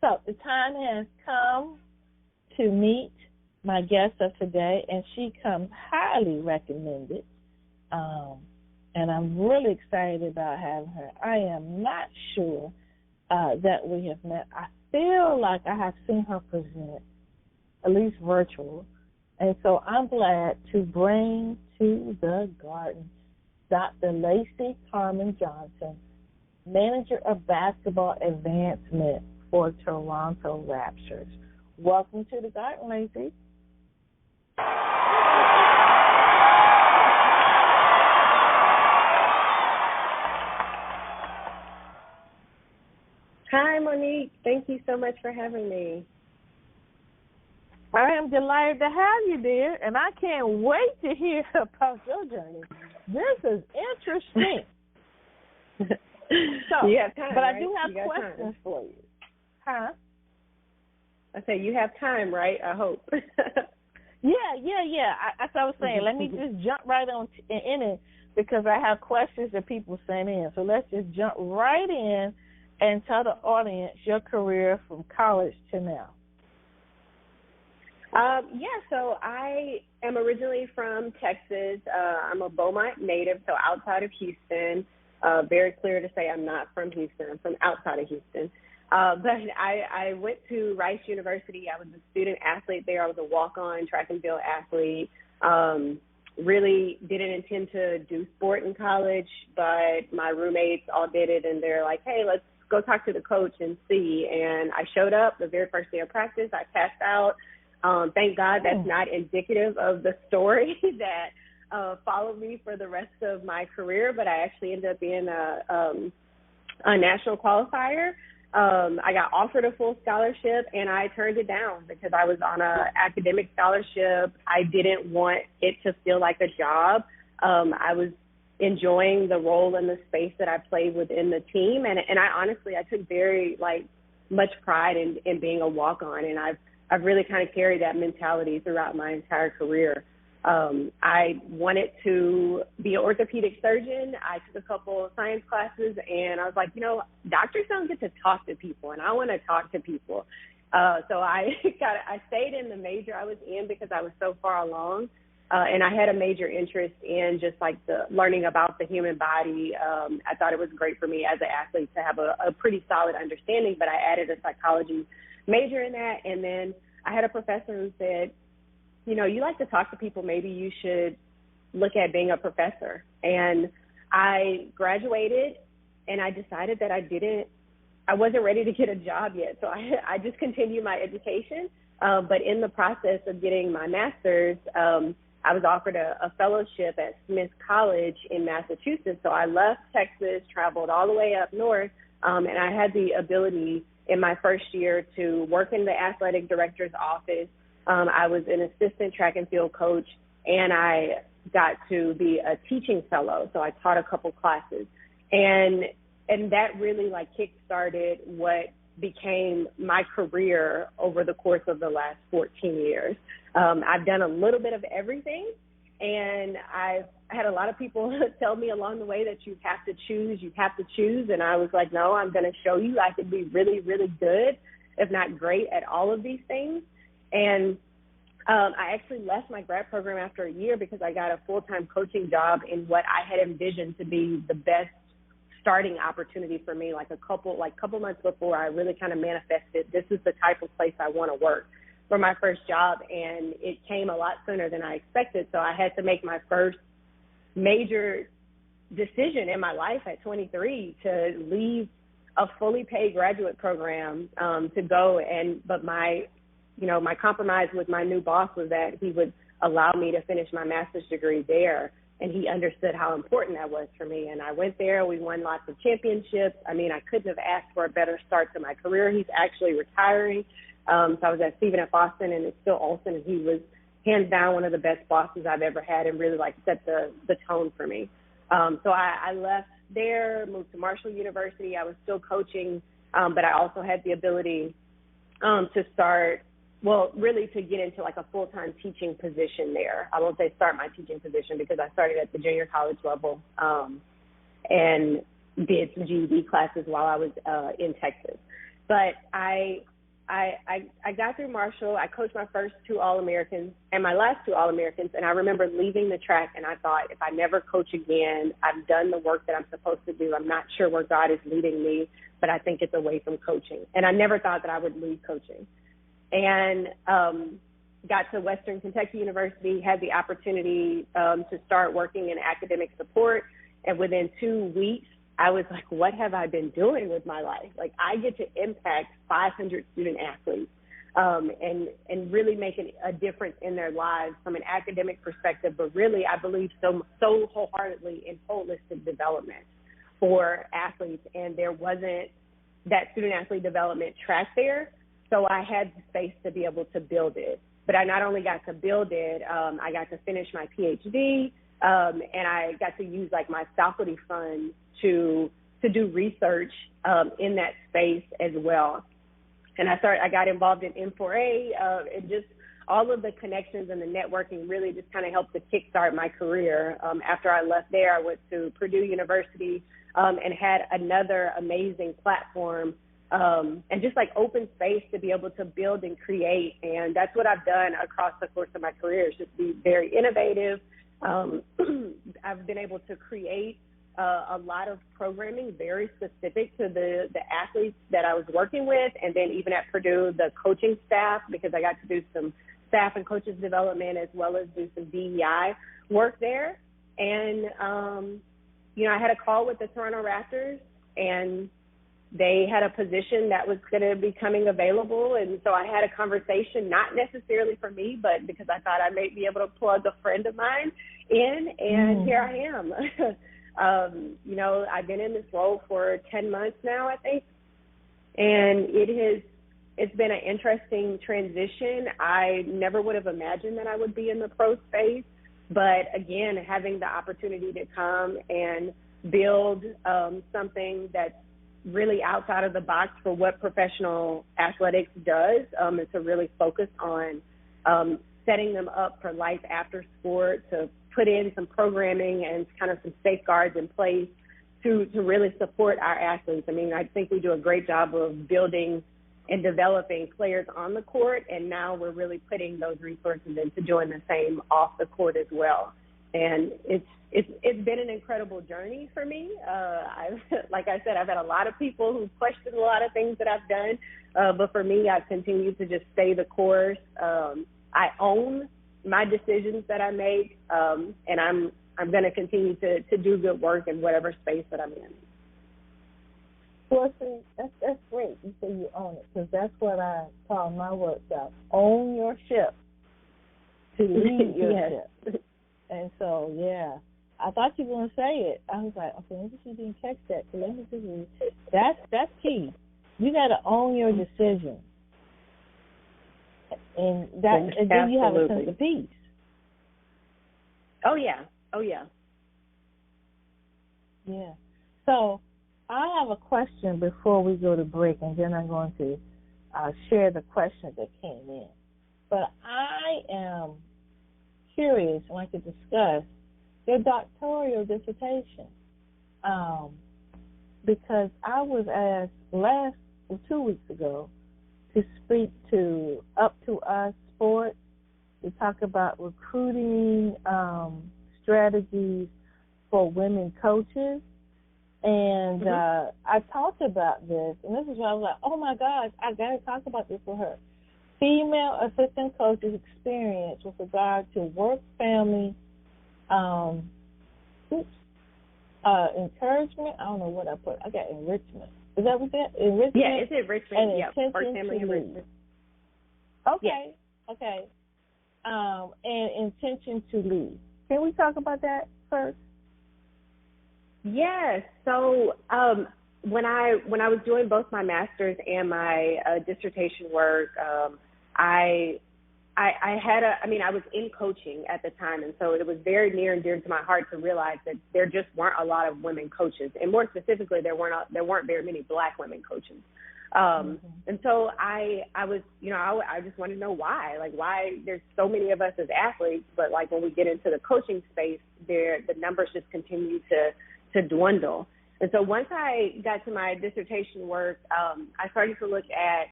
So the time has come to meet my guest of today, and she comes highly recommended. And I'm really excited about having her. I am not sure that we have met. I feel like I have seen her present, at least virtual. And so I'm glad to bring to the garden Dr. Lacee Carmon-Johnson, Manager of Basketball Advancement for Toronto Raptors. Welcome to the garden, Lacee. Hi, Monique. Thank you so much for having me. I am delighted to have you, dear, and I can't wait to hear about your journey. This is interesting. So, you have time, but right? I do have questions for you. Huh? I say you have time, right? I hope. Yeah. As I was saying, let me just jump right on in it because I have questions that people sent in. So let's just jump right in and tell the audience your career from college to now. So I am originally from Texas. I'm a Beaumont native, so outside of Houston. Very clear to say I'm not from Houston. I'm from outside of Houston. But I went to Rice University. I was a student athlete there. I was a walk-on track and field athlete. Really didn't intend to do sport in college, but my roommates all did it, and they're like, hey, let's go talk to the coach and see. And I showed up the very first day of practice. I passed out. Thank God that's not indicative of the story that followed me for the rest of my career, but I actually ended up being a national qualifier. I got offered a full scholarship, and I turned it down because I was on an academic scholarship. I didn't want it to feel like a job. I was enjoying the role and the space that I played within the team, and I took very much pride in being a walk-on, and I've really kind of carried that mentality throughout my entire career. I wanted to be an orthopedic surgeon. I took a couple of science classes, and I was like, doctors don't get to talk to people, and I want to talk to people. So I stayed in the major I was in because I was so far along, and I had a major interest in just the learning about the human body. I thought it was great for me as an athlete to have a pretty solid understanding, but I added a psychology major in that, and then I had a professor who said, you like to talk to people, maybe you should look at being a professor. And I graduated, and I decided that I wasn't ready to get a job yet. So I just continued my education. But in the process of getting my master's, I was offered a fellowship at Smith College in Massachusetts. So I left Texas, traveled all the way up north, and I had the ability in my first year to work in the athletic director's office. I was an assistant track and field coach, and I got to be a teaching fellow. So I taught a couple classes, and that really kick-started what became my career over the course of the last 14 years. I've done a little bit of everything, and I've had a lot of people tell me along the way that you have to choose, and I was like, no, I'm going to show you I can be really, really good, if not great, at all of these things. And I actually left my grad program after a year because I got a full-time coaching job in what I had envisioned to be the best starting opportunity for me, a couple months before I really kind of manifested this is the type of place I want to work for my first job, and it came a lot sooner than I expected. So I had to make my first major decision in my life at 23 to leave a fully paid graduate program to go, but my compromise with my new boss was that he would allow me to finish my master's degree there, and he understood how important that was for me. And I went there. We won lots of championships. I mean, I couldn't have asked for a better start to my career. He's actually retiring. So I was at Stephen F. Austin, and it's still Olson, and he was hands down one of the best bosses I've ever had and really set the tone for me. So I left there, moved to Marshall University. I was still coaching, but I also had the ability to start, really to get into a full-time teaching position there. I won't say start my teaching position because I started at the junior college level and did some GED classes while I was in Texas. But I got through Marshall. I coached my first 2 All-Americans and my last 2 All-Americans, and I remember leaving the track, and I thought, if I never coach again, I've done the work that I'm supposed to do. I'm not sure where God is leading me, but I think it's away from coaching. And I never thought that I would leave coaching. And got to Western Kentucky University, had the opportunity to start working in academic support, and within 2 weeks, I was like, what have I been doing with my life? Like, I get to impact 500 student athletes and really make a difference in their lives from an academic perspective, but really I believe so wholeheartedly in holistic development for athletes, and there wasn't that student-athlete development track there, so I had the space to be able to build it. But I not only got to build it, I got to finish my Ph.D., and I got to use, like, my faculty funds to do research in that space as well. And I got involved in M4A, and just all of the connections and the networking really just kind of helped to kickstart my career. After I left there, I went to Purdue University and had another amazing platform and just like open space to be able to build and create. And that's what I've done across the course of my career, is just be very innovative. I've been able to create a lot of programming very specific to the athletes that I was working with, and then even at Purdue, the coaching staff, because I got to do some staff and coaches development as well as do some DEI work there. And, I had a call with the Toronto Raptors, and they had a position that was going to be coming available, and so I had a conversation, not necessarily for me, but because I thought I may be able to plug a friend of mine in, and here I am. I've been in this role for 10 months now, I think, and it's been an interesting transition. I never would have imagined that I would be in the pro space, but again, having the opportunity to come and build something that's really outside of the box for what professional athletics does, and to really focus on setting them up for life after sport, to put in some programming and kind of some safeguards in place to really support our athletes. I mean, I think we do a great job of building and developing players on the court, and now we're really putting those resources into doing the same off the court as well. And it's been an incredible journey for me. Like I said, I've had a lot of people who questioned a lot of things that I've done, but for me, I've continued to just stay the course. I own my decisions that I make, and I'm going to continue to do good work in whatever space that I'm in. Well, see, that's great. You say you own it, because that's what I call my workshop. Own your ship to lead your ship. And so, yeah, I thought you were going to say it. I was like, okay, maybe she didn't catch that. So let me just read. That's key. You got to own your decision. And then you have a sense of peace. Oh, yeah. Yeah. So I have a question before we go to break, and then I'm going to share the questions that came in. But I am curious, and I could discuss your doctoral dissertation, because I was asked 2 weeks ago to speak to Up to Us Sports to talk about recruiting strategies for women coaches. And I talked about this, and this is why I was like, oh, my gosh, I got to talk about this with her. Female assistant coaches' experience with regard to work, family, encouragement. I don't know what I put. I got enrichment. Is that what that? Enrichment? Yeah, it's enrichment. And work, family, enrichment. Okay, okay. And intention to lead. Can we talk about that first? Yes. So when I was doing both my master's and my dissertation work, I was in coaching at the time, and so it was very near and dear to my heart to realize that there just weren't a lot of women coaches, and more specifically, there weren't very many Black women coaches. And so I was, I just wanted to know why there's so many of us as athletes, but like when we get into the coaching space, the numbers just continue to dwindle. And so once I got to my dissertation work, I started to look at